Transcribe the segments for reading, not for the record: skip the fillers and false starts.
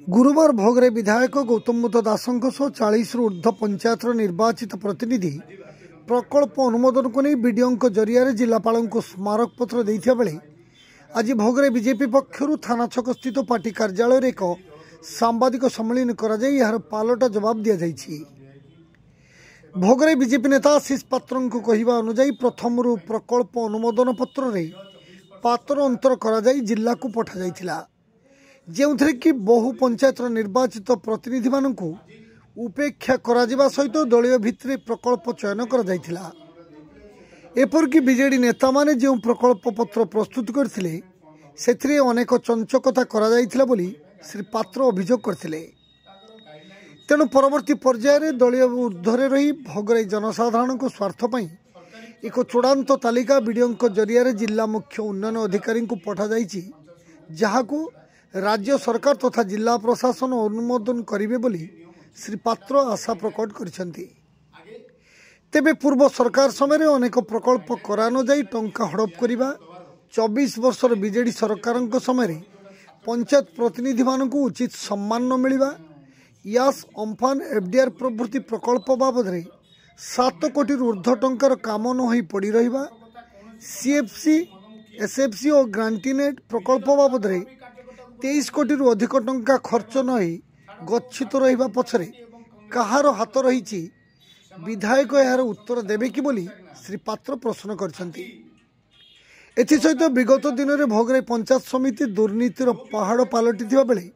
गुरुवार भोगरे विधायक गौतम बुद्ध दासों 40 रु ऊर्ध्व पंचायत निर्वाचित प्रतिनिधि प्रकल्प अनुमोदन को नहीं वीडियो जरिया जिलापाल को स्मारक पत्र देता बेले आज भोगरे बीजेपी पक्षर थाना छक स्थित पार्टी कार्यालय एक सांबादिक सम्मेलन कर पालटा जवाब दि जाइए। भोगरे बीजेपी नेता आशीष पात्र कहवा अनुजाई प्रथम प्रकल्प अनुमोदन पत्र रे पात्र अंतर करा जिला को पठा जाइथिला, जो कि बहु पंचायत निर्वाचित प्रतिनिधि मानक उपेक्षा करा सहित दलीय भित्रे प्रकल्प चयन करा जाइथिला। एपरकि बीजेडी नेता माने जो प्रकल्प पत्र प्रस्तुत करथिले सेथिरे अनेक चंचकता करा जाइथिला बोली श्री पात्र अभियोग करथिले। तेणु परवर्ती पर्यायर दलीय ऊर्ध्वे रही भोगरे जनसाधारण को स्वार्थ पई एक चूड़ांत तालिका वीडियो जरिया जिला मुख्य उन्नयन अधिकारी को पठा जाइछि, जहाको राज्य सरकार तथा जिला प्रशासन अनुमोदन करिवे बोली श्री पात्र आशा प्रकट करिसेंती। तेबे पूर्व सरकार समय अनेक प्रकल्प करा न जाई टंका हड़प करिबा, 24 वर्षर बीजेडी सरकार समय पंचायत प्रतिनिधि मानक उचित सम्मान न मिलिबा, यास अम्फान एफडीआर प्रभृति प्रकल्प बाबद 7 कोटी ऊर्ध्व टंकार काम न होई पड़ी रहिबा, सीएफसी एसएफसी और ग्रांटीनेट प्रकल्प बाबद 23 कोटी अधिक टंका खर्च न होई गच्छित रहिबा पछरे कहार हाथ रही विधायक यार उत्तर देवे कि बोली श्री पात्र प्रश्न करछंती। एथिसहित विगत दिन में भोगरे पंचायत समिति दुर्नीतिर पहाड़ पलटि बेले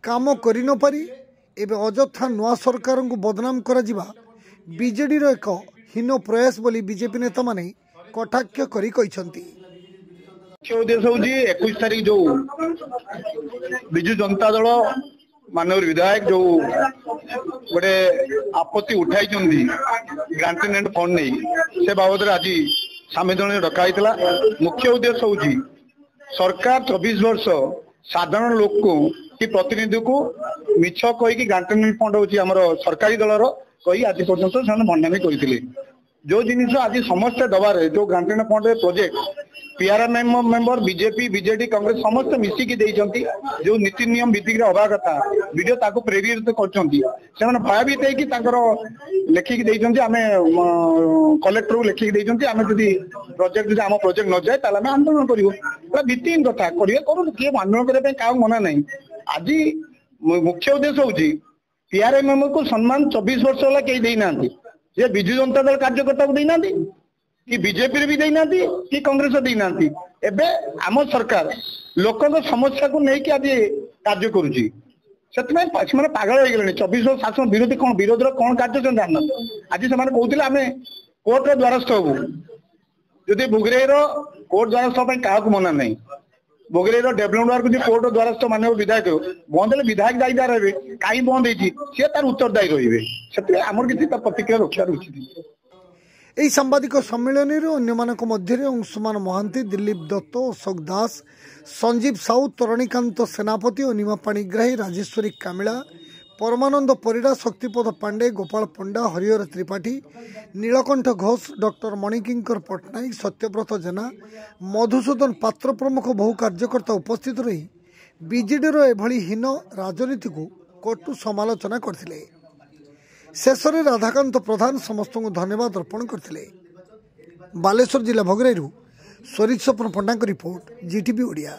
काम करि न पारी एबे अजथा नुआ सरकार को बदनाम करा जिबा बीजेडी रो एक हीन प्रयास बोली बीजेपी नेता माने कटाक्ष करी कहिसंती। मुख्य उद्देश्य हूँ 21 तारीख जो विजु जनता दल माननीय विधायक जो गोटे आपत्ति उठाई ग्रांटीनेट फंड नहीं से बाबद आज सम्मेलन डकाई। मुख्य उद्देश्य हूँ सरकार 24 वर्ष साधारण लोक को कि प्रतिनिधि को मिछ कहीकि ग्रांटीनेट फंड हूँ सरकारी दलर कही आज पर्यंत से भंडामी करते जो जिन आज समस्त दबार जो ग्रांटीनेट fund project PRM member BJP BJD Congress समस्त मिसिकी देइचंती जो नीति नियम भित्तिक अभा कथा वीडियो ताको प्रेरित करचंती से भयभीत है कि लिखिकी देइचंती आमे कलेक्टर को लिखिकी देइचंती आमे जदी प्रोजेक्ट आम प्रोजेक्ट न जाए ताले आमे आंदोलन करिवो पूरा भित्तिहीन कथा करिवे करू किए आंदोलन करबे का मना नहीं। आज मुख्य उद्देश्य होची पीआरएम मेंबर को सम्मान 24 वर्ष होला केही देई नांती, जे बिजु जनता दल कार्यकर्ता को देई नांती कि बीजेपी भी देना कि कांग्रेस देना। एबे आम सरकार लोक समस्या को लेकिन आज कार्य करुच्ची से पागल हो गले 24 वर्ष शासन विरोधी कौन विरोध कौन कार्य जान आज से कहते आम कोर्ट द्वारस्थ हबू जदि भोगरे कोर्ट द्वारस्थ क्या मना नहीं भोगरे डेभलपमेंट वर्क कोर्ट द्वारस्थ मानव विधायक बंद है विधायक दायीदार हे कहीं बंद हो तार उत्तरदायी रही से आम किसी प्रतिक्रिया रक्षा उचित। यह सांबादिक सम्मेलन अन्य मध्य अंशुमान महांती, दिलीप दत्त, अशोक दास, संजीव साहू, तरणीकांत सेनापति, अनिमा पाणिग्राही, राजेश्वरी कामिला, परमानंद परिड़ा, शक्तिपद पांडे, गोपाल पंडा, हरिहर त्रिपाठी, नीलकंठ घोष, डॉक्टर मणिकिंकर पट्टनायक, सत्यव्रत जेना, मधुसूदन पात्र प्रमुख बहु कार्यकर्ता उपस्थित रही बीजेडी एभली हीन राजनीति को कटु समालोचना करथिले। शेषरे राधाकांत प्रधान समस्त को धन्यवाद अर्पण करथिले। बालेश्वर जिला भोगरेरू स्वरीत स्वप्न पंडा रिपोर्ट, जीटीवी ओडिया।